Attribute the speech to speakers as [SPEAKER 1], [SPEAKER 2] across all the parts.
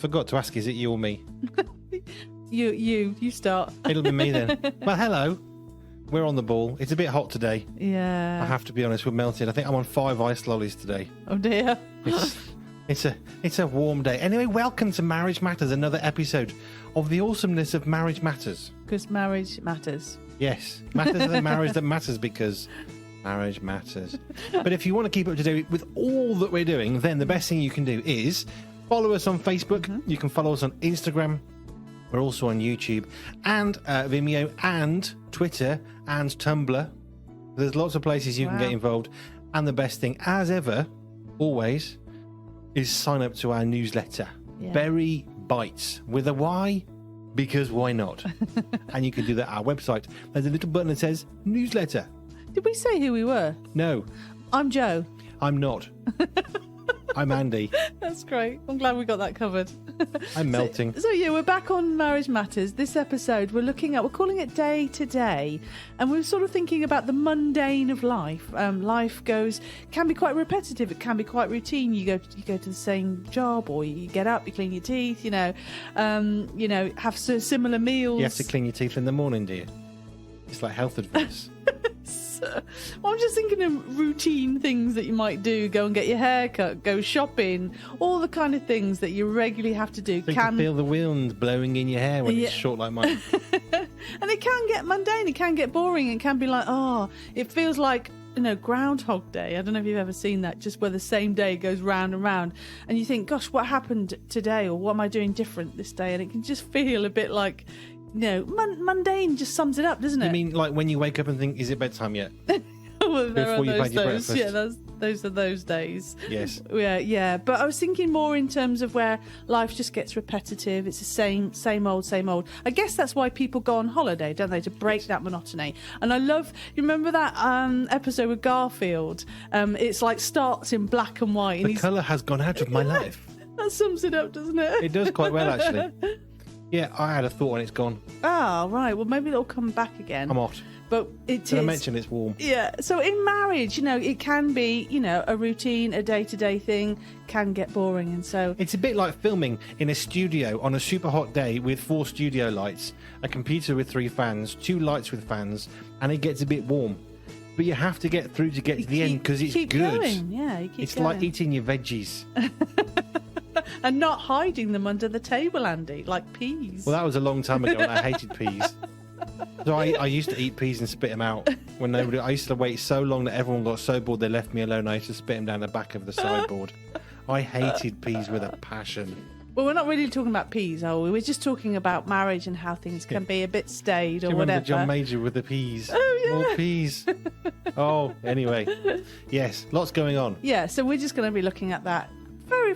[SPEAKER 1] forgot to ask, is it you or me?
[SPEAKER 2] You start.
[SPEAKER 1] It'll be me then. Well, hello. We're on the ball. It's a bit hot today.
[SPEAKER 2] Yeah.
[SPEAKER 1] I have to be honest, we're melted. I think I'm on 5 ice lollies today.
[SPEAKER 2] Oh dear.
[SPEAKER 1] It's a warm day. Anyway, welcome to Marriage Matters, another episode of the awesomeness of Marriage Matters.
[SPEAKER 2] Because marriage matters.
[SPEAKER 1] Yes, matters is a marriage that matters because marriage matters. But if you want to keep up to date with all that we're doing, then the best thing you can do is follow us on Facebook. Mm-hmm. You can follow us on Instagram. We're also on YouTube and Vimeo and Twitter and Tumblr. There's lots of places you can get involved. And the best thing, as ever, always, is sign up to our newsletter. Yeah. Berry Bites with a Y, because why not? And you can do that at our website. There's a little button that says newsletter.
[SPEAKER 2] Did we say who we were?
[SPEAKER 1] No.
[SPEAKER 2] I'm Joe.
[SPEAKER 1] I'm not. I'm Andy.
[SPEAKER 2] That's great. I'm glad we got that covered.
[SPEAKER 1] I'm melting.
[SPEAKER 2] So yeah, we're back on Marriage Matters. This episode we're calling it Day to Day, and we're sort of thinking about the mundane of life. Life can be quite repetitive. It can be quite routine. You go to the same job, or you get up, you clean your teeth. Have similar meals.
[SPEAKER 1] You have to clean your teeth in the morning, do you? It's like health advice.
[SPEAKER 2] Well, I'm just thinking of routine things that you might do. Go and get your hair cut, go shopping, all the kind of things that you regularly have to do.
[SPEAKER 1] So you can feel the wind blowing in your hair when it's short like mine.
[SPEAKER 2] And it can get mundane, it can get boring, it can be like, it feels like, Groundhog Day. I don't know if you've ever seen that, just where the same day goes round and round. And you think, gosh, what happened today? Or what am I doing different this day? And it can just feel a bit like... mundane just sums it up, doesn't it?
[SPEAKER 1] You mean like when you wake up and think, is it bedtime yet?
[SPEAKER 2] Well,
[SPEAKER 1] before you've had your breakfast.
[SPEAKER 2] Yeah, those are those days.
[SPEAKER 1] Yes.
[SPEAKER 2] Yeah. But I was thinking more in terms of where life just gets repetitive. It's the same old. I guess that's why people go on holiday, don't they? To break that monotony. And I love, you remember that episode with Garfield? It's like starts in black and white. And
[SPEAKER 1] the colour has gone out of my life.
[SPEAKER 2] That sums it up, doesn't it?
[SPEAKER 1] It does quite well, actually. Yeah, I had a thought and it's gone.
[SPEAKER 2] Oh, right. Well, maybe it'll come back again.
[SPEAKER 1] I'm hot.
[SPEAKER 2] But it
[SPEAKER 1] Did I mention it's warm?
[SPEAKER 2] Yeah. So in marriage, it can be, a routine, a day-to-day thing, can get boring. And so...
[SPEAKER 1] It's a bit like filming in a studio on a super hot day with 4 studio lights, a computer with 3 fans, 2 lights with fans, and it gets a bit warm. But you have to get through to get to the end because it's good.
[SPEAKER 2] Going. Yeah, you keep
[SPEAKER 1] It's
[SPEAKER 2] going.
[SPEAKER 1] like eating your veggies.
[SPEAKER 2] And not hiding them under the table, Andy, like peas.
[SPEAKER 1] Well, that was a long time ago and I hated peas. So I used to eat peas and spit them out. I used to wait so long that everyone got so bored they left me alone. I used to spit them down the back of the sideboard. I hated peas with a passion.
[SPEAKER 2] Well, we're not really talking about peas, are we? We're just talking about marriage and how things can be a bit staid or
[SPEAKER 1] Do you
[SPEAKER 2] whatever.
[SPEAKER 1] remember John Major with the peas?
[SPEAKER 2] Oh, yeah.
[SPEAKER 1] More peas. Anyway. Yes, lots going on.
[SPEAKER 2] Yeah, so we're just going to be looking at that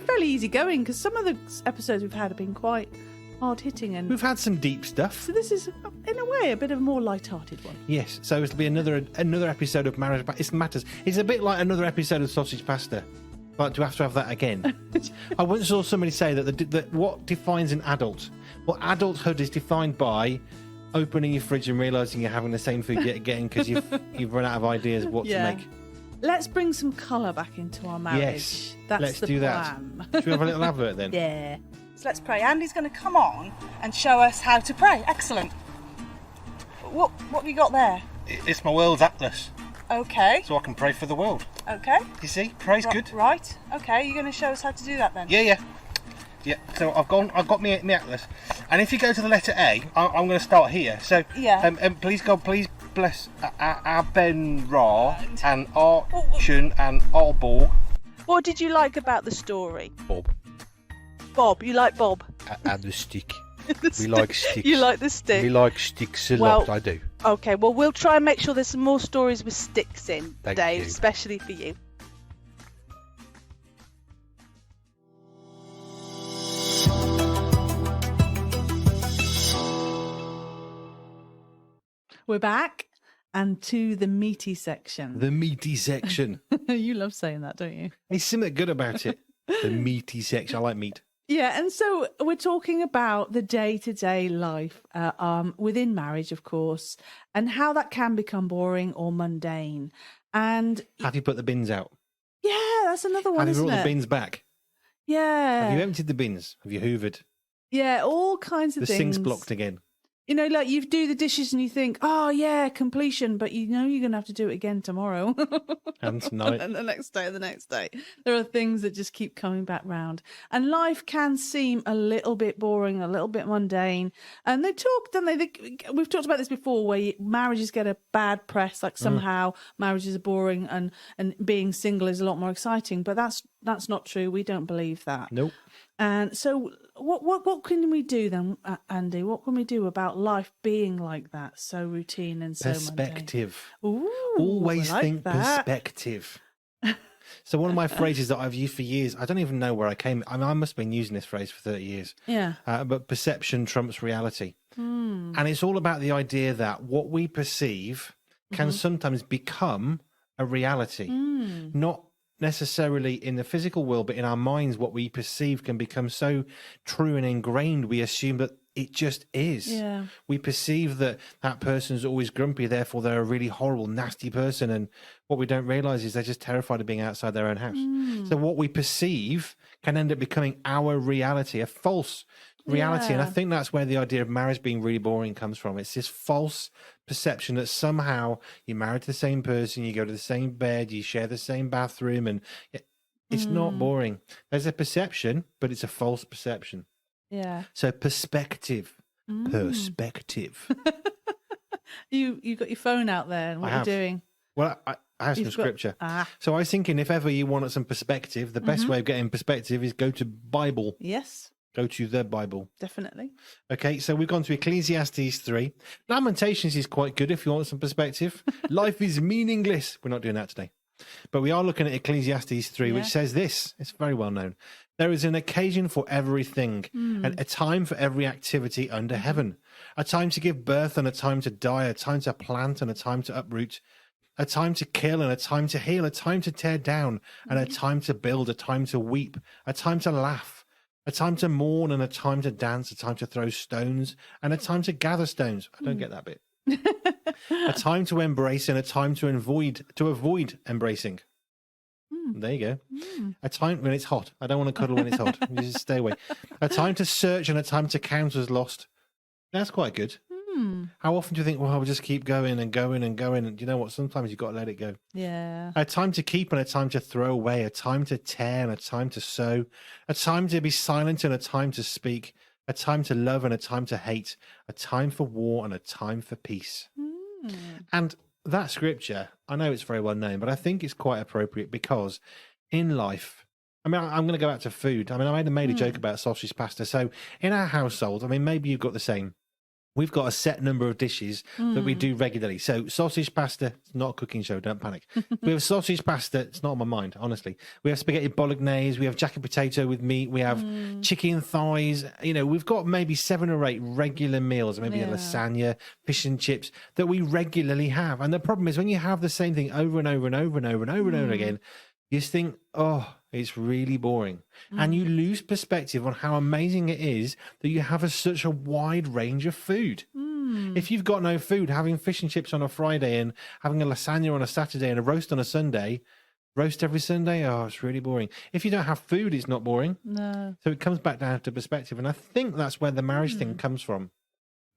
[SPEAKER 2] fairly easy going, because some of the episodes we've had have been quite hard-hitting. And
[SPEAKER 1] we've had some deep stuff.
[SPEAKER 2] So this is, in a way, a bit of a more light-hearted one.
[SPEAKER 1] Yes, so it'll be another episode of Marriage Matters. It's a bit like another episode of Sausage Pasta. But do we have to have that again? I once saw somebody say that what defines an adult? Well, adulthood is defined by opening your fridge and realising you're having the same food yet again because you've run out of ideas of what to make.
[SPEAKER 2] Let's bring some colour back into our marriage.
[SPEAKER 1] Yes,
[SPEAKER 2] that's
[SPEAKER 1] let's
[SPEAKER 2] the
[SPEAKER 1] do
[SPEAKER 2] plan.
[SPEAKER 1] That. Should we have a little advert then?
[SPEAKER 2] Yeah.
[SPEAKER 3] So let's pray. Andy's going to come on and show us how to pray. Excellent. What have you got there?
[SPEAKER 1] It's my world's atlas.
[SPEAKER 3] Okay.
[SPEAKER 1] So I can pray for the world.
[SPEAKER 3] Okay.
[SPEAKER 1] You see, pray's good.
[SPEAKER 3] Right. Okay. You're going to show us how to do that then?
[SPEAKER 1] Yeah. So I've got my atlas, and if you go to the letter A, I'm going to start here. So please God, please bless our Ben Ra and our Chun and our Borg.
[SPEAKER 3] What did you like about the story?
[SPEAKER 4] Bob,
[SPEAKER 3] you like Bob?
[SPEAKER 4] And the stick. We like sticks.
[SPEAKER 3] You like the stick?
[SPEAKER 4] We like sticks a lot, I do.
[SPEAKER 3] Okay, well, we'll try and make sure there's some more stories with sticks in,
[SPEAKER 4] Thank
[SPEAKER 3] Dave,
[SPEAKER 4] you.
[SPEAKER 3] especially for you.
[SPEAKER 2] We're back and to the meaty section.
[SPEAKER 1] The meaty section.
[SPEAKER 2] You love saying that, don't you?
[SPEAKER 1] There's something good about it. The meaty section. I like meat.
[SPEAKER 2] Yeah, and so we're talking about the day-to-day life within marriage, of course, and how that can become boring or mundane. And
[SPEAKER 1] have you put the bins out?
[SPEAKER 2] Yeah, that's another one,
[SPEAKER 1] have you
[SPEAKER 2] isn't
[SPEAKER 1] brought
[SPEAKER 2] it?
[SPEAKER 1] the bins back?
[SPEAKER 2] Yeah.
[SPEAKER 1] Have you emptied the bins? Have you hoovered?
[SPEAKER 2] Yeah, all kinds of
[SPEAKER 1] The
[SPEAKER 2] things.
[SPEAKER 1] sink's blocked again.
[SPEAKER 2] You know, like you do the dishes and you think, oh, yeah, completion, but you know you're going to have to do it again tomorrow.
[SPEAKER 1] And tonight.
[SPEAKER 2] And the next day, the next day. There are things that just keep coming back round. And life can seem a little bit boring, a little bit mundane. And they talk, don't they? We've talked about this before, where marriages get a bad press, like somehow marriages are boring and being single is a lot more exciting. But that's not true. We don't believe that.
[SPEAKER 1] Nope.
[SPEAKER 2] And so what can we do then, Andy? What can we do about life being like that, so routine and so
[SPEAKER 1] Perspective.
[SPEAKER 2] mundane? Ooh,
[SPEAKER 1] Always
[SPEAKER 2] I like
[SPEAKER 1] think
[SPEAKER 2] that.
[SPEAKER 1] perspective. So one of my phrases that I've used for years, I don't even know where I came. I mean, I must have been using this phrase for 30 years.
[SPEAKER 2] Yeah.
[SPEAKER 1] But perception trumps reality. And it's all about the idea that what we perceive can sometimes become a reality. Not necessarily in the physical world, but in our minds, what we perceive can become so true and ingrained, we assume that it just is.
[SPEAKER 2] Yeah.
[SPEAKER 1] We perceive that person's always grumpy, therefore they're a really horrible, nasty person. And what we don't realize is they're just terrified of being outside their own house. So what we perceive can end up becoming our reality, a false reality. And I think that's where the idea of marriage being really boring comes from. It's this false perception that somehow you're married to the same person, you go to the same bed, you share the same bathroom, and it's not boring. There's a perception, but it's a false perception.
[SPEAKER 2] Yeah.
[SPEAKER 1] So perspective. Perspective.
[SPEAKER 2] You got your phone out there, and what you're doing?
[SPEAKER 1] Well, I have some scripture. So I was thinking, if ever you wanted some perspective, the best way of getting perspective is go to Bible.
[SPEAKER 2] Yes.
[SPEAKER 1] Go to the Bible.
[SPEAKER 2] Definitely.
[SPEAKER 1] Okay, so we've gone to Ecclesiastes 3. Lamentations is quite good if you want some perspective. Life is meaningless. We're not doing that today. But we are looking at Ecclesiastes 3, which says this. It's very well known. There is an occasion for everything, and a time for every activity under heaven. A time to give birth and a time to die, a time to plant and a time to uproot, a time to kill and a time to heal, a time to tear down and a time to build, a time to weep, a time to laugh, a time to mourn and a time to dance, a time to throw stones and a time to gather stones. I don't get that bit. A time to embrace and a time to avoid embracing. There you go. A time when it's hot. I don't want to cuddle when it's hot. You just stay away. A time to search and a time to count as lost. That's quite good. How often do you think, well, I'll just keep going and going and going? And you know what? Sometimes you've got to let it go.
[SPEAKER 2] Yeah.
[SPEAKER 1] A time to keep and a time to throw away, a time to tear and a time to sow, a time to be silent and a time to speak, a time to love and a time to hate, a time for war and a time for peace. And that scripture, I know it's very well known, but I think it's quite appropriate because in life, I mean, I'm going to go back to food. I mean, I made a joke about sausage pasta. So in our household, I mean, maybe you've got the same. We've got a set number of dishes that we do regularly. So sausage pasta, it's not a cooking show, don't panic. We have sausage pasta, it's not on my mind, honestly. We have spaghetti bolognese, we have jacket potato with meat, we have chicken thighs. You know, we've got maybe 7 or 8 regular meals, maybe a lasagna, fish and chips that we regularly have. And the problem is when you have the same thing over and over and over and over and over and over again, you just think, oh, it's really boring. And you lose perspective on how amazing it is that you have such a wide range of food. If you've got no food, having fish and chips on a Friday and having a lasagna on a Saturday and a roast on a Sunday, roast every Sunday, oh, it's really boring. If you don't have food, it's not boring.
[SPEAKER 2] No.
[SPEAKER 1] So it comes back down to perspective. And I think that's where the marriage thing comes from.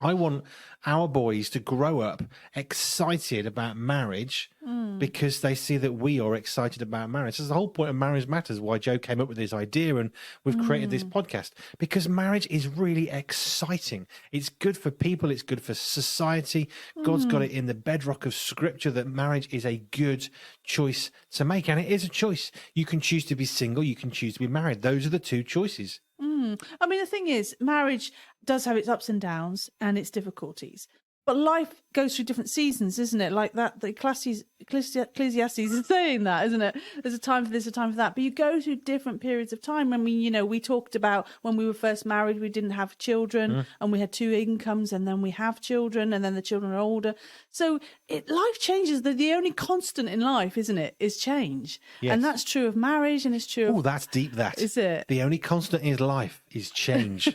[SPEAKER 1] I want our boys to grow up excited about marriage because they see that we are excited about marriage. That's the whole point of Marriage Matters, why Joe came up with this idea and we've created this podcast, because marriage is really exciting. It's good for people. It's good for society. God's got it in the bedrock of scripture that marriage is a good choice to make. And it is a choice. You can choose to be single. You can choose to be married. Those are the two choices.
[SPEAKER 2] I mean, the thing is, marriage does have its ups and downs and its difficulties. But life goes through different seasons, isn't it? Like that, the Ecclesiastes is saying that, isn't it? There's a time for this, a time for that. But you go through different periods of time. I mean, you know, we talked about when we were first married, we didn't have children and we had 2 incomes, and then we have children and then the children are older. So life changes. The only constant in life, isn't it, is change.
[SPEAKER 1] Yes.
[SPEAKER 2] And that's true of marriage and it's true of...
[SPEAKER 1] Oh, that's deep, that.
[SPEAKER 2] Is it?
[SPEAKER 1] The only constant in life is change.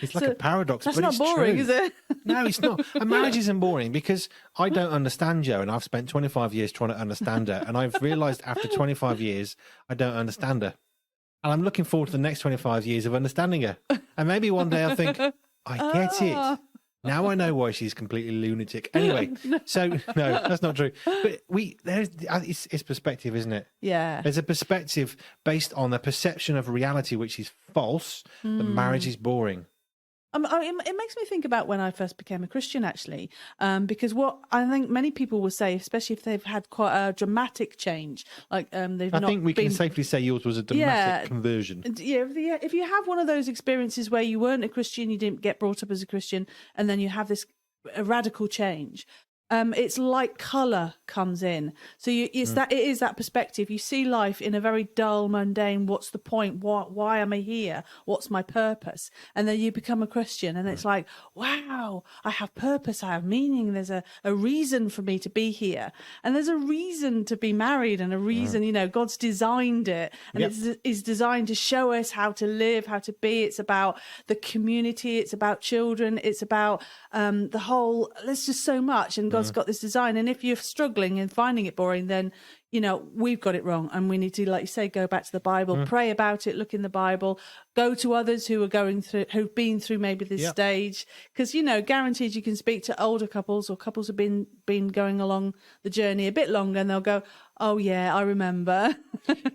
[SPEAKER 1] It's like a paradox,
[SPEAKER 2] that's
[SPEAKER 1] but
[SPEAKER 2] not
[SPEAKER 1] it's
[SPEAKER 2] boring,
[SPEAKER 1] true.
[SPEAKER 2] is it?
[SPEAKER 1] No, it's not. And marriage isn't boring because I don't understand Jo, and I've spent 25 years trying to understand her, and I've realised after 25 years I don't understand her. And I'm looking forward to the next 25 years of understanding her. And maybe one day I'll think, I get it. Now I know why she's completely lunatic. Anyway, so no, that's not true. But it's perspective, isn't it?
[SPEAKER 2] Yeah.
[SPEAKER 1] There's a perspective based on a perception of reality which is false, that marriage is boring.
[SPEAKER 2] It makes me think about when I first became a Christian, actually, because what I think many people will say, especially if they've had quite a dramatic change, like they've not. I
[SPEAKER 1] think we can safely say yours was a dramatic conversion.
[SPEAKER 2] Yeah, if you have one of those experiences where you weren't a Christian, you didn't get brought up as a Christian, and then you have a radical change. It's like colour comes in. So it is that perspective. You see life in a very dull, mundane, what's the point? Why am I here? What's my purpose? And then you become a Christian and it's like, wow, I have purpose, I have meaning. There's a reason for me to be here. And there's a reason to be married and a reason, God's designed it. And it's designed to show us how to live, how to be. It's about the community. It's about children. It's about the whole, there's just so much. And God's got this design, and if you're struggling and finding it boring, then we've got it wrong, and we need to, like you say, go back to the Bible, pray about it, look in the Bible, go to others who've been through maybe this stage, because guaranteed you can speak to older couples or couples who've been going along the journey a bit longer, and they'll go, oh yeah, I remember.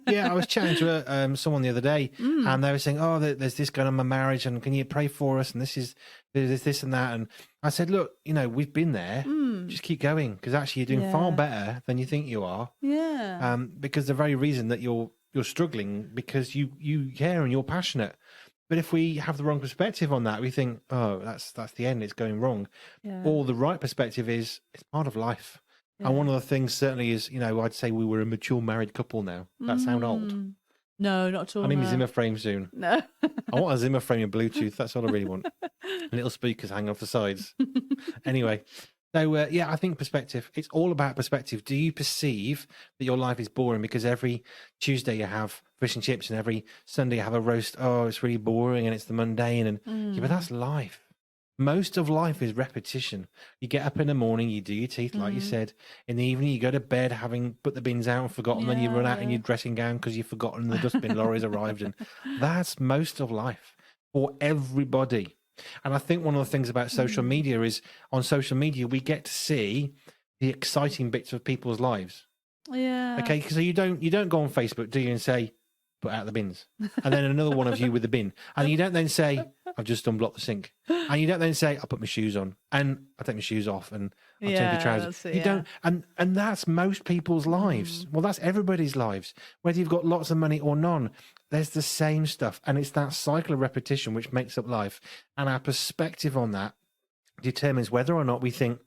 [SPEAKER 1] I was chatting to someone the other day, and they were saying, oh, there's this going on in my marriage, and can you pray for us, and there's this and that, and I said, look, we've been there, just keep going, because actually you're doing far better than you think you are. Because the very reason that you're struggling, because you care and you're passionate. But if we have the wrong perspective on that, we think, oh, that's the end, it's going wrong. Or the right perspective is, it's part of life. And one of the things certainly is, I'd say we were a mature married couple now. That sound old?
[SPEAKER 2] No, not at all.
[SPEAKER 1] I need a Zimmer frame soon.
[SPEAKER 2] No.
[SPEAKER 1] I want a Zimmer frame and Bluetooth. That's all I really want. And little speakers hanging off the sides. Anyway, so I think perspective. It's all about perspective. Do you perceive that your life is boring because every Tuesday you have fish and chips and every Sunday you have a roast? Oh, it's really boring and it's the mundane. And but that's life. Most of life is repetition. You get up in the morning, you do your teeth, like you said. In the evening, you go to bed having put the bins out and forgotten. Then you run out in your dressing gown because you've forgotten the dustbin lorry's arrived. And that's most of life for everybody. And I think one of the things about social media is, on social media, we get to see the exciting bits of people's lives.
[SPEAKER 2] Yeah.
[SPEAKER 1] Okay, so you don't go on Facebook, do you, and say, put out the bins, and then another one of you with the bin, and you don't then say, I've just unblocked the sink, and you don't then say, I put my shoes on and I take my shoes off and I take the trousers. You don't, and that's most people's lives. Well, that's everybody's lives, whether you've got lots of money or none. There's the same stuff, and it's that cycle of repetition which makes up life, and our perspective on that determines whether or not we think,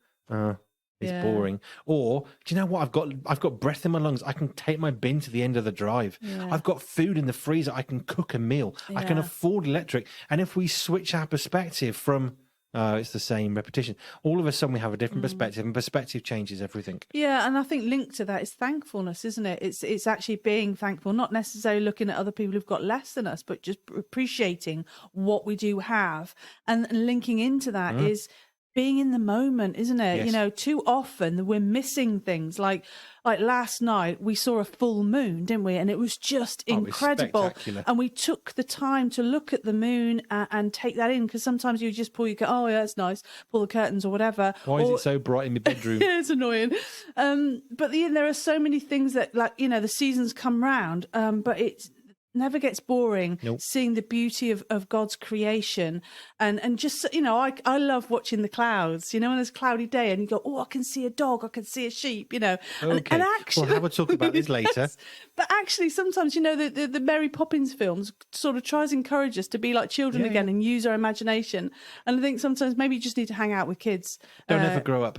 [SPEAKER 1] it's boring. Or, do you know what? I've got breath in my lungs. I can take my bin to the end of the drive. I've got food in the freezer. I can cook a meal. I can afford electric. And if we switch our perspective from, it's the same repetition, all of a sudden we have a different perspective, and perspective changes everything.
[SPEAKER 2] Yeah, and I think linked to that is thankfulness, isn't it? It's actually being thankful, not necessarily looking at other people who've got less than us, but just appreciating what we do have. And linking into that is being in the moment, isn't it?
[SPEAKER 1] Yes.
[SPEAKER 2] Too often we're missing things. Like last night we saw a full moon, didn't we? And it was just incredible. And we took the time to look at the moon and take that in, because sometimes you just pull that's nice, pull the curtains or whatever.
[SPEAKER 1] Why is it so bright in my bedroom?
[SPEAKER 2] Yeah, it's annoying. But there are so many things that, the seasons come round, but it's never gets boring. Seeing the beauty of God's creation, and just I love watching the clouds, when there's a cloudy day and you go, I can see a dog, I can see a sheep,
[SPEAKER 1] Okay.
[SPEAKER 2] and actually
[SPEAKER 1] we'll have a talk about this later.
[SPEAKER 2] Yes. But actually sometimes the Mary Poppins films sort of tries to encourage us to be like children again and use our imagination, and I think sometimes maybe you just need to hang out with kids.
[SPEAKER 1] Don't ever grow up.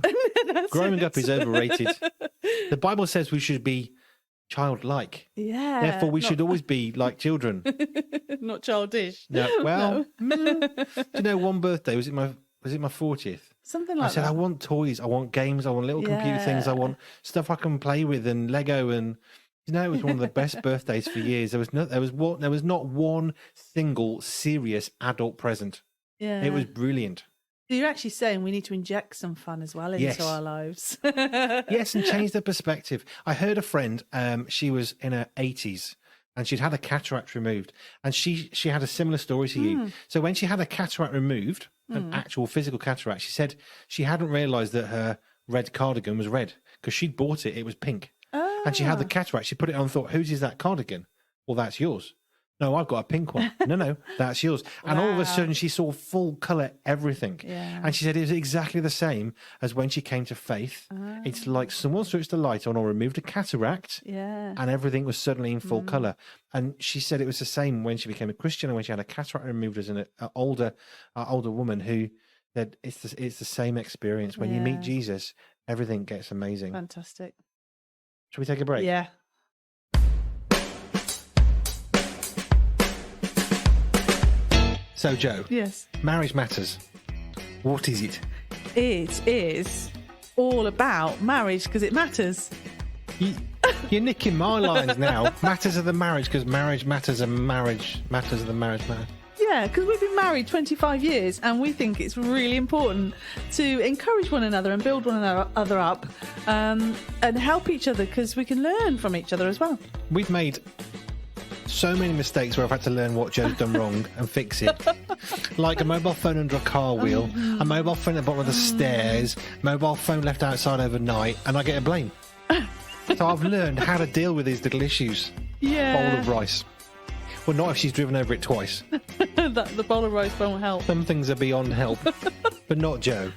[SPEAKER 1] Growing up is overrated. The Bible says we should be childlike.
[SPEAKER 2] Yeah.
[SPEAKER 1] Therefore, we should always be like children.
[SPEAKER 2] Not childish.
[SPEAKER 1] No. Well, do you know, one birthday, was it my 40th?
[SPEAKER 2] Something like that.
[SPEAKER 1] I said, I want toys, I want games, I want little computer things, I want stuff I can play with and Lego, and it was one of the best birthdays for years. There was not one single serious adult present. Yeah. It was brilliant.
[SPEAKER 2] So you're actually saying we need to inject some fun as well into our lives.
[SPEAKER 1] Yes, and change the perspective. I heard a friend, she was in her 80s, and she'd had a cataract removed, and she had a similar story to you. So when she had a cataract removed, an actual physical cataract, she said she hadn't realised that her red cardigan was red because she'd bought it was pink, and she had the cataract. She put it on and thought, whose is that cardigan? Well, that's yours. No, I've got a pink one. No, that's yours. And all of a sudden she saw full colour everything.
[SPEAKER 2] Yeah.
[SPEAKER 1] And she said it was exactly the same as when she came to faith. It's like someone switched the light on or removed a cataract and everything was suddenly in full colour. And she said it was the same when she became a Christian and when she had a cataract removed as an older woman who said it's the same experience. When you meet Jesus, everything gets amazing.
[SPEAKER 2] Fantastic.
[SPEAKER 1] Should we take a break?
[SPEAKER 2] Yeah.
[SPEAKER 1] So, Joe.
[SPEAKER 2] Yes.
[SPEAKER 1] Marriage matters. What is it?
[SPEAKER 2] It is all about marriage because it matters.
[SPEAKER 1] You're nicking my lines now. Matters of the marriage because marriage matters and marriage matters of the marriage matter.
[SPEAKER 2] Yeah, because we've been married 25 years and we think it's really important to encourage one another and build one another up and help each other because we can learn from each other as well.
[SPEAKER 1] We've made so many mistakes where I've had to learn what Joe's done wrong and fix it. Like a mobile phone under a car wheel, a mobile phone at the bottom of the stairs, mobile phone left outside overnight, and I get a blame. So I've learned how to deal with these little issues.
[SPEAKER 2] Yeah.
[SPEAKER 1] Bowl of rice. Well, not if she's driven over it twice.
[SPEAKER 2] The bowl of rice won't help.
[SPEAKER 1] Some things are beyond help, but not Joe.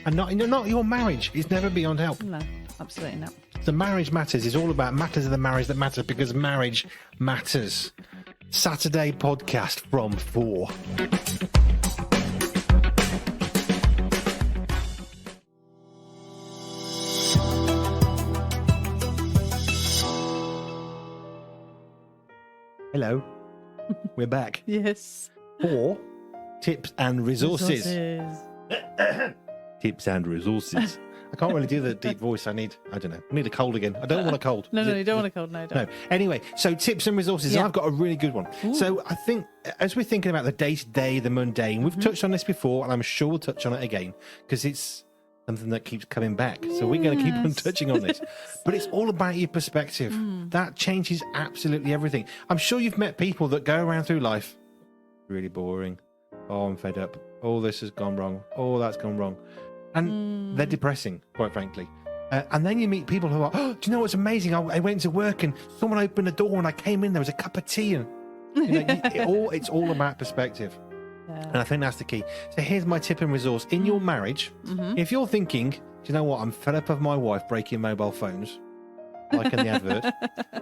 [SPEAKER 1] And not your marriage is never beyond help.
[SPEAKER 2] No, absolutely not.
[SPEAKER 1] The Marriage Matters is all about matters of the marriage that matter because marriage matters. Saturday podcast from 4. Hello, we're back.
[SPEAKER 2] Yes.
[SPEAKER 1] 4 tips and resources. Tips and resources. I can't really do the deep voice. I need a cold again. I don't want a cold.
[SPEAKER 2] No, you don't want a cold. No, don't.
[SPEAKER 1] No. Anyway, so tips and resources.
[SPEAKER 2] Yeah.
[SPEAKER 1] I've got a really good one. Ooh. So I think as we're thinking about the day-to-day, the mundane, we've touched on this before, and I'm sure we'll touch on it again because it's something that keeps coming back. So we're going to keep on touching on this. But it's all about your perspective. That changes absolutely everything. I'm sure you've met people that go around through life, really boring. Oh, I'm fed up. Oh, this has gone wrong. Oh, that's gone wrong. And they're depressing, quite frankly. And then you meet people who are, oh, do you know what's amazing? I went to work and someone opened the door and I came in, there was a cup of tea. And it's all about perspective. Yeah. And I think that's the key. So here's my tip and resource. In your marriage, if you're thinking, do you know what? I'm fed up of my wife breaking mobile phones, like in the advert.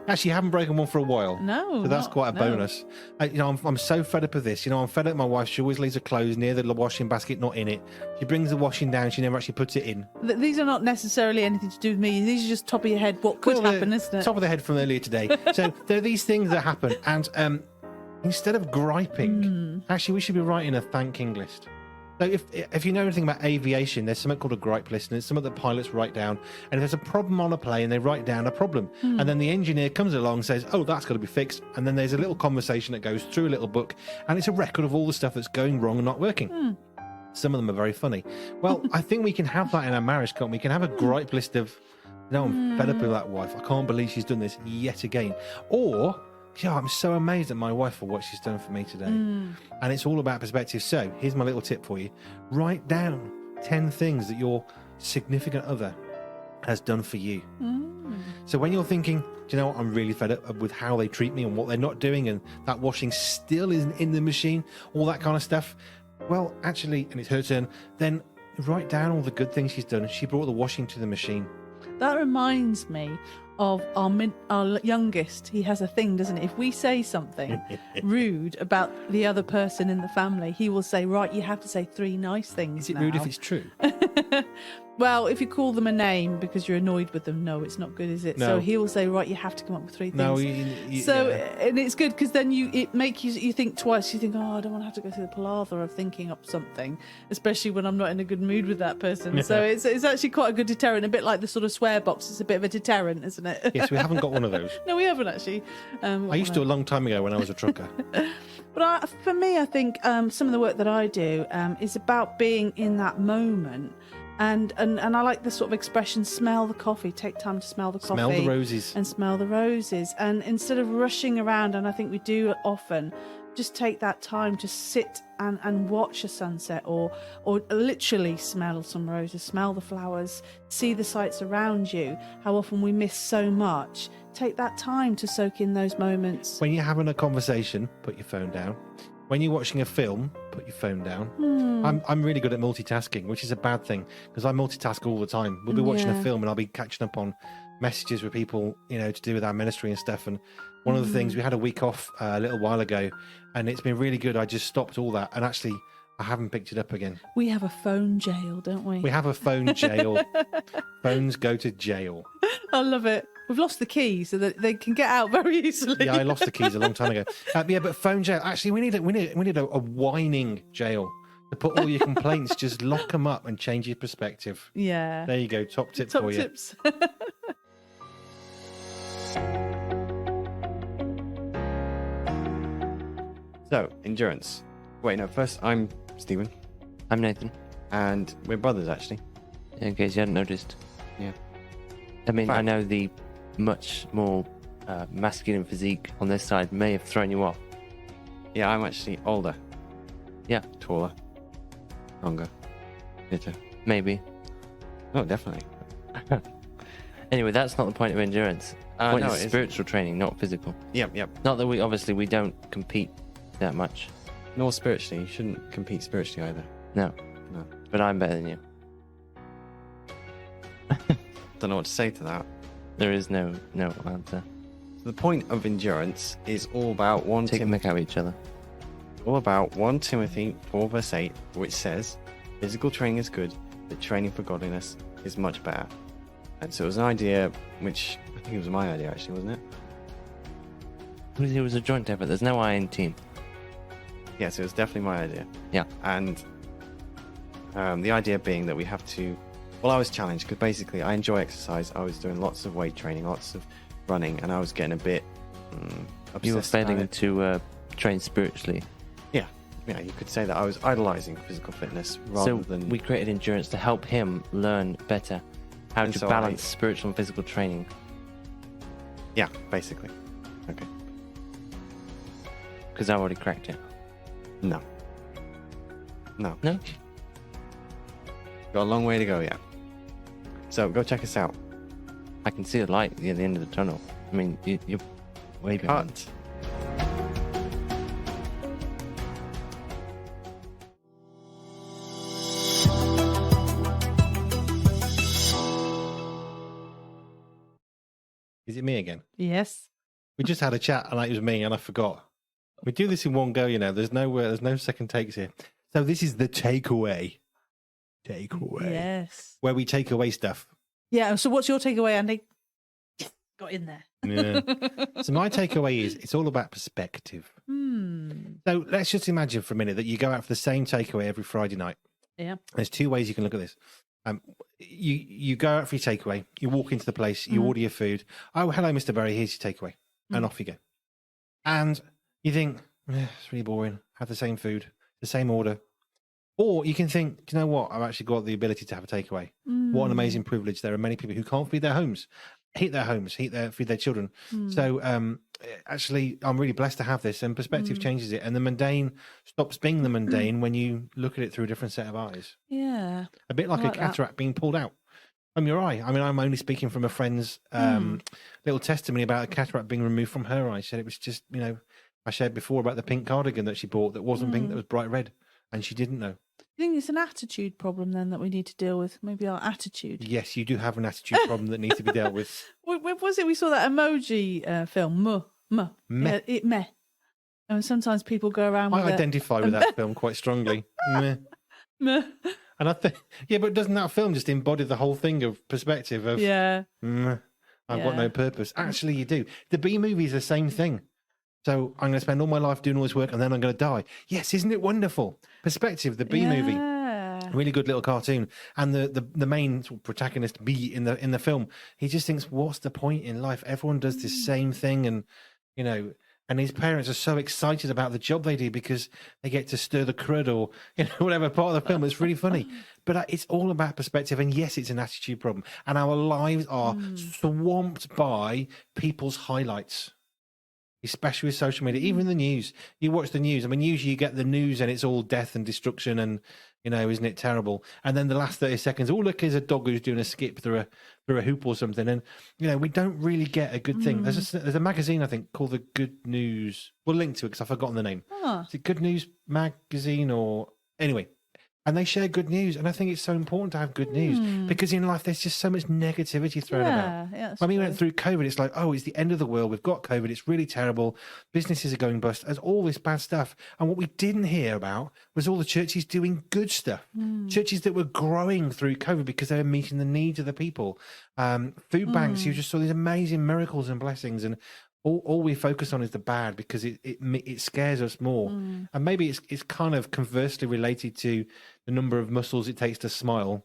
[SPEAKER 1] Actually, you haven't broken one for a while.
[SPEAKER 2] No.
[SPEAKER 1] So that's quite a bonus. I'm so fed up of this. I'm fed up of my wife. She always leaves her clothes near the washing basket, not in it. She brings the washing down. She never actually puts it in.
[SPEAKER 2] These are not necessarily anything to do with me. These are just top of your head. What could happen, isn't it?
[SPEAKER 1] Top of the head from earlier today. So there are these things that happen. And instead of griping, actually, we should be writing a thanking list. So if you know anything about aviation, there's something called a gripe list, and it's something that pilots write down. And if there's a problem on a plane, they write down a problem. And then the engineer comes along and says, oh, that's got to be fixed. And then there's a little conversation that goes through a little book, and it's a record of all the stuff that's going wrong and not working. Some of them are very funny. Well, I think we can have that in our marriage, can't we? We can have a gripe list of, I'm fed up with that wife. I can't believe she's done this yet again. Or, I'm so amazed at my wife for what she's done for me today. And it's all about perspective. So here's my little tip for you. Write down 10 things that your significant other has done for you. So when you're thinking, do you know what, I'm really fed up with how they treat me and what they're not doing, and that washing still isn't in the machine, all that kind of stuff. Well, actually, and it's her turn, then write down all the good things she's done. She brought the washing to the machine.
[SPEAKER 2] That reminds me of our youngest. He has a thing, doesn't he? If we say something rude about the other person in the family, he will say, right, you have to say 3 nice things.
[SPEAKER 1] Is it
[SPEAKER 2] now.
[SPEAKER 1] rude if it's true?
[SPEAKER 2] Well, if you call them a name because you're annoyed with them, no, it's not good, is it?
[SPEAKER 1] No.
[SPEAKER 2] So he will say, right, you have to come up with 3 things.
[SPEAKER 1] No,
[SPEAKER 2] and it's good because then it makes you think twice. You think, oh, I don't want to have to go through the palaver of thinking up something, especially when I'm not in a good mood with that person. So it's actually quite a good deterrent, a bit like the sort of swear box. It's a bit of a deterrent, isn't it?
[SPEAKER 1] Yes, we haven't got one of those.
[SPEAKER 2] No, we haven't actually.
[SPEAKER 1] I used to a long time ago when I was a trucker.
[SPEAKER 2] But for me, I think some of the work that I do is about being in that moment And I like the sort of expression, smell the coffee. Take time to smell the coffee.
[SPEAKER 1] Smell the roses.
[SPEAKER 2] And smell the roses. And instead of rushing around, and I think we do often, just take that time to sit and watch a sunset, or literally smell some roses, smell the flowers, see the sights around you. How often we miss so much. Take that time to soak in those moments.
[SPEAKER 1] When you're having a conversation, put your phone down. When you're watching a film, put your phone down. I'm really good at multitasking, which is a bad thing because I multitask all the time. We'll be watching a film and I'll be catching up on messages with people, to do with our ministry and stuff. And one of the things, we had a week off a little while ago and it's been really good. I just stopped all that and actually I haven't picked it up again.
[SPEAKER 2] We have a phone jail, don't we?
[SPEAKER 1] We have a phone jail. Phones go to jail.
[SPEAKER 2] I love it. We've lost the keys so that they can get out very easily.
[SPEAKER 1] Yeah, I lost the keys a long time ago. But phone jail. Actually, we need a whining jail to put all your complaints. Just lock them up and change your perspective.
[SPEAKER 2] Yeah.
[SPEAKER 1] There you go. Top tip
[SPEAKER 2] Top
[SPEAKER 1] for you.
[SPEAKER 2] tips.
[SPEAKER 5] So, endurance. Wait, no, first I'm Steven,
[SPEAKER 6] I'm Nathan,
[SPEAKER 5] and we're brothers actually.
[SPEAKER 6] in case you hadn't noticed.
[SPEAKER 5] Yeah.
[SPEAKER 6] I mean, I
[SPEAKER 5] Fact.
[SPEAKER 6] know the much more masculine physique on this side may have thrown you off.
[SPEAKER 5] Yeah, I'm actually older.
[SPEAKER 6] Yeah.
[SPEAKER 5] Taller. Longer. Fitter.
[SPEAKER 6] Maybe.
[SPEAKER 5] Oh, definitely.
[SPEAKER 6] Anyway, that's not the point of endurance. The point
[SPEAKER 5] No,
[SPEAKER 6] is
[SPEAKER 5] it isn't.
[SPEAKER 6] spiritual training, not physical.
[SPEAKER 5] Yep.
[SPEAKER 6] Not that we don't compete that much.
[SPEAKER 5] Nor spiritually. You shouldn't compete spiritually either.
[SPEAKER 6] No.
[SPEAKER 5] No.
[SPEAKER 6] But I'm better than you.
[SPEAKER 5] Don't know what to say to that.
[SPEAKER 6] There is no answer.
[SPEAKER 5] The point of endurance is all about 1
[SPEAKER 6] Take a mick out of each other.
[SPEAKER 5] all about 1 Timothy 4 verse 8, which says, physical training is good, but training for godliness is much better. And so it was an idea which, I think it was my idea actually, wasn't it?
[SPEAKER 6] It was a joint effort. There's no I in team.
[SPEAKER 5] Yes, it was definitely my idea.
[SPEAKER 6] Yeah.
[SPEAKER 5] And the idea being that we have to, well, I was challenged because basically I enjoy exercise. I was doing lots of weight training, lots of running, and I was getting a bit obsessed.
[SPEAKER 6] You were
[SPEAKER 5] about
[SPEAKER 6] failing
[SPEAKER 5] it.
[SPEAKER 6] to train spiritually.
[SPEAKER 5] Yeah, you could say that I was idolizing physical fitness rather
[SPEAKER 6] So
[SPEAKER 5] than.
[SPEAKER 6] we created endurance to help him learn better how
[SPEAKER 5] And
[SPEAKER 6] to
[SPEAKER 5] so
[SPEAKER 6] balance spiritual and physical training.
[SPEAKER 5] Yeah, basically. Okay.
[SPEAKER 6] Because I already cracked it.
[SPEAKER 5] No.
[SPEAKER 6] No?
[SPEAKER 5] Got a long way to go yet. So go check us out.
[SPEAKER 6] I can see the light at the end of the tunnel. I mean, you're way behind.
[SPEAKER 5] Cut.
[SPEAKER 1] Is it me again?
[SPEAKER 2] Yes.
[SPEAKER 1] We just had a chat and it was me and I forgot. We do this in one go, There's no second takes here. So this is the takeaway. Takeaway.
[SPEAKER 2] Yes.
[SPEAKER 1] Where we take away stuff.
[SPEAKER 2] Yeah. So what's your takeaway, Andy? Got in there.
[SPEAKER 1] Yeah. So my takeaway is it's all about perspective. So let's just imagine for a minute that you go out for the same takeaway every Friday night.
[SPEAKER 2] Yeah.
[SPEAKER 1] There's 2 ways you can look at this. You go out for your takeaway, you walk into the place, you order your food. Oh, hello, Mr. Berry, here's your takeaway. And off you go. And you think, it's really boring. Have the same food, the same order. Or you can think, do you know what? I've actually got the ability to have a takeaway. What an amazing privilege. There are many people who can't feed their homes, feed their children. So actually, I'm really blessed to have this, and perspective changes it. And the mundane stops being the mundane when you look at it through a different set of eyes.
[SPEAKER 2] Yeah.
[SPEAKER 1] A bit like a cataract being pulled out from your eye. I mean, I'm only speaking from a friend's little testimony about a cataract being removed from her eye. She said it was just, I shared before about the pink cardigan that she bought that wasn't pink, that was bright red, and she didn't know.
[SPEAKER 2] I think it's an attitude problem then that we need to deal with. Maybe our attitude.
[SPEAKER 1] Yes, you do have an attitude problem that needs to be dealt with.
[SPEAKER 2] What was it? We saw that emoji film, meh.
[SPEAKER 1] Meh.
[SPEAKER 2] Yeah, meh. And sometimes people go around
[SPEAKER 1] I
[SPEAKER 2] with
[SPEAKER 1] identify with that film quite strongly. Meh.
[SPEAKER 2] meh.
[SPEAKER 1] And I think, but doesn't that film just embody the whole thing of perspective of,
[SPEAKER 2] Yeah.
[SPEAKER 1] I've got
[SPEAKER 2] Yeah.
[SPEAKER 1] no purpose? Actually, you do. The B movie is the same thing. So I'm going to spend all my life doing all this work and then I'm going to die. Yes, isn't it wonderful? Perspective, the B movie.
[SPEAKER 2] Yeah.
[SPEAKER 1] Really good little cartoon. And the main sort of protagonist, B, in the film, he just thinks, what's the point in life? Everyone does this same thing. And, And his parents are so excited about the job they do because they get to stir the crud or whatever part of the film. It's really funny. But it's all about perspective. And yes, it's an attitude problem. And our lives are swamped by people's highlights, especially with social media. Even the news. You watch the news. I mean, usually you get the news and it's all death and destruction and, isn't it terrible? And then the last 30 seconds, oh, look, there's a dog who's doing a skip through a hoop or something. And, we don't really get a good thing. There's a magazine, I think, called the Good News. We'll link to it because I've forgotten the name. Is it Good News Magazine or... Anyway, and they share good news. And I think it's so important to have good news because in life there's just so much negativity thrown about.
[SPEAKER 2] Yeah,
[SPEAKER 1] when we went through COVID, it's like, oh, it's the end of the world. We've got COVID. It's really terrible. Businesses are going bust. There's all this bad stuff. And what we didn't hear about was all the churches doing good stuff. Churches that were growing through COVID because they were meeting the needs of the people. Food banks, you just saw these amazing miracles and blessings. And all we focus on is the bad because it scares us more. And maybe it's kind of conversely related to the number of muscles it takes to smile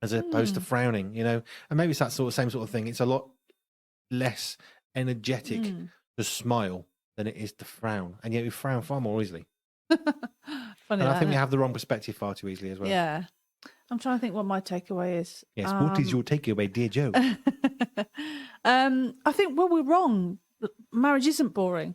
[SPEAKER 1] as opposed to frowning, And maybe it's that same sort of thing. It's a lot less energetic to smile than it is to frown. And yet we frown far more easily.
[SPEAKER 2] Funny,
[SPEAKER 1] and I think we have the wrong perspective far too easily as well.
[SPEAKER 2] Yeah. I'm trying to think what my takeaway is.
[SPEAKER 1] Yes, what is your takeaway, dear Joe?
[SPEAKER 2] I think, we're wrong. Marriage isn't boring.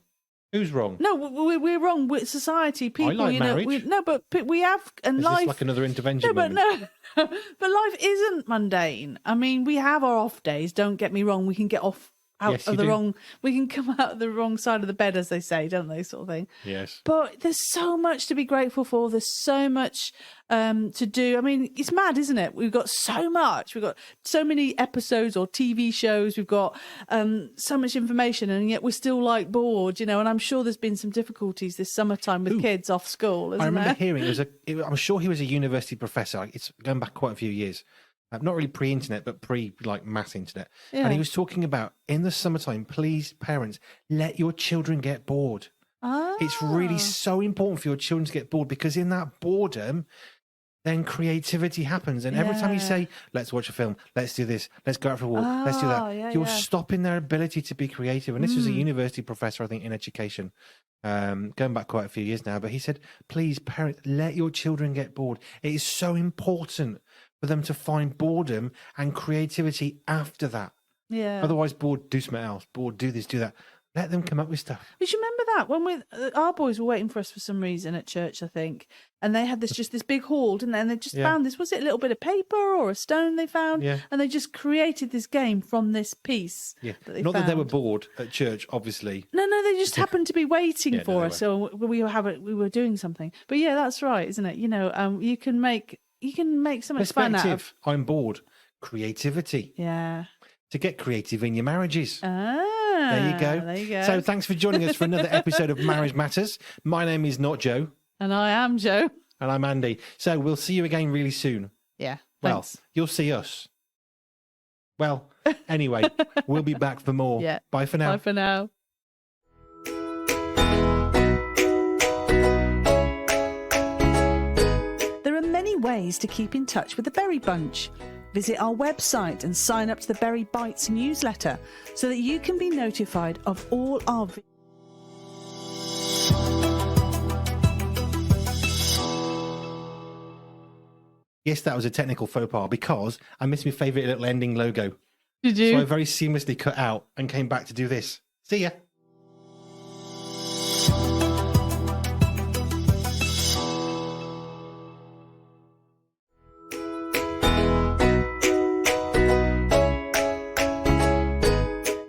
[SPEAKER 1] Who's wrong?
[SPEAKER 2] No, we're wrong. With society, people,
[SPEAKER 1] I like marriage.
[SPEAKER 2] but we have and
[SPEAKER 1] Is
[SPEAKER 2] life.
[SPEAKER 1] this like another intervention?
[SPEAKER 2] But life isn't mundane. I mean, we have our off days. Don't get me wrong. We can get off out of the wrong. We can come out of the wrong side of the bed, as they say, don't they? Sort of thing.
[SPEAKER 1] Yes.
[SPEAKER 2] But there's so much to be grateful for. There's so much to do. I mean, it's mad, isn't it? We've got so much. We've got so many episodes or TV shows. We've got so much information, and yet we're still bored, And I'm sure there's been some difficulties this summertime with kids off school. Isn't
[SPEAKER 1] I remember
[SPEAKER 2] there?
[SPEAKER 1] hearing I'm sure he was a university professor. It's going back quite a few years. Not really pre-internet, but mass internet.
[SPEAKER 2] Yeah.
[SPEAKER 1] And he was talking about in the summertime, please, parents, let your children get bored. It's really so important for your children to get bored because in that boredom, then creativity happens. And every time you say, let's watch a film, let's do this, let's go out for a walk, let's do that, you're stopping their ability to be creative. And this was a university professor, I think, in education, going back quite a few years now. But he said, please, parents, let your children get bored. It is so important for them to find boredom and creativity after that.
[SPEAKER 2] Yeah.
[SPEAKER 1] Otherwise, bored, do something else. Bored, do this, do that. Let them come up with stuff.
[SPEAKER 2] But you remember that when our boys were waiting for us for some reason at church, I think, and they had this big hall, didn't they? And they just found this, was it a little bit of paper or a stone they found?
[SPEAKER 1] Yeah.
[SPEAKER 2] And they just created this game from this piece.
[SPEAKER 1] Yeah.
[SPEAKER 2] That they
[SPEAKER 1] Not
[SPEAKER 2] found.
[SPEAKER 1] that they were bored at church, obviously.
[SPEAKER 2] No, they just happened to be waiting for
[SPEAKER 1] they
[SPEAKER 2] us. So we were doing something. But yeah, that's right, isn't it? You can make so much fun out of.
[SPEAKER 1] I'm bored. Creativity.
[SPEAKER 2] Yeah.
[SPEAKER 1] To get creative in your marriages.
[SPEAKER 2] There
[SPEAKER 1] you go.
[SPEAKER 2] There you go.
[SPEAKER 1] So thanks for joining us for another episode of Marriage Matters. My name is not Joe.
[SPEAKER 2] And I am Joe.
[SPEAKER 1] And I'm Andy. So we'll see you again really soon.
[SPEAKER 2] Yeah.
[SPEAKER 1] Well,
[SPEAKER 2] Thanks.
[SPEAKER 1] you'll see us. Well, anyway, we'll be back for more.
[SPEAKER 2] Yeah.
[SPEAKER 1] Bye for now.
[SPEAKER 2] Bye for now. There are many ways to keep in touch with the Berry Bunch. Visit our website and sign up to the Berry Bites newsletter so that you can be notified of all our
[SPEAKER 1] Yes, that was a technical faux pas because I missed my favourite little ending logo.
[SPEAKER 2] Did you?
[SPEAKER 1] So I very seamlessly cut out and came back to do this. See ya.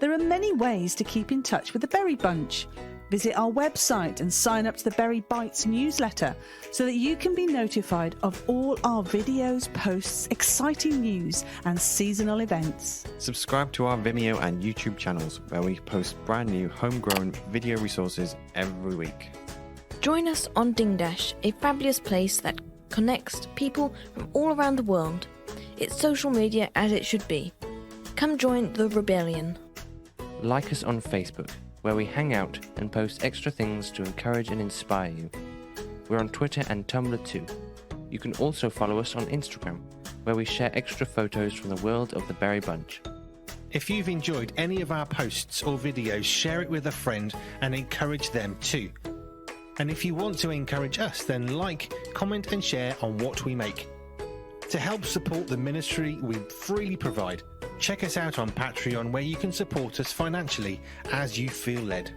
[SPEAKER 2] There are many ways to keep in touch with the Berry Bunch. Visit our website and sign up to the Berry Bites newsletter so that you can be notified of all our videos, posts, exciting news and seasonal events.
[SPEAKER 5] Subscribe to our Vimeo and YouTube channels where we post brand new homegrown video resources every week.
[SPEAKER 7] Join us on Ding Dash, a fabulous place that connects people from all around the world. It's social media as it should be. Come join the rebellion.
[SPEAKER 6] Like us on Facebook, where we hang out and post extra things to encourage and inspire you. We're on Twitter and Tumblr too. You can also follow us on Instagram, where we share extra photos from the world of the Berry Bunch.
[SPEAKER 1] If you've enjoyed any of our posts or videos, share it with a friend and encourage them too. And if you want to encourage us, then like, comment and share on what we make. To help support the ministry we freely provide, check us out on Patreon, where you can support us financially as you feel led.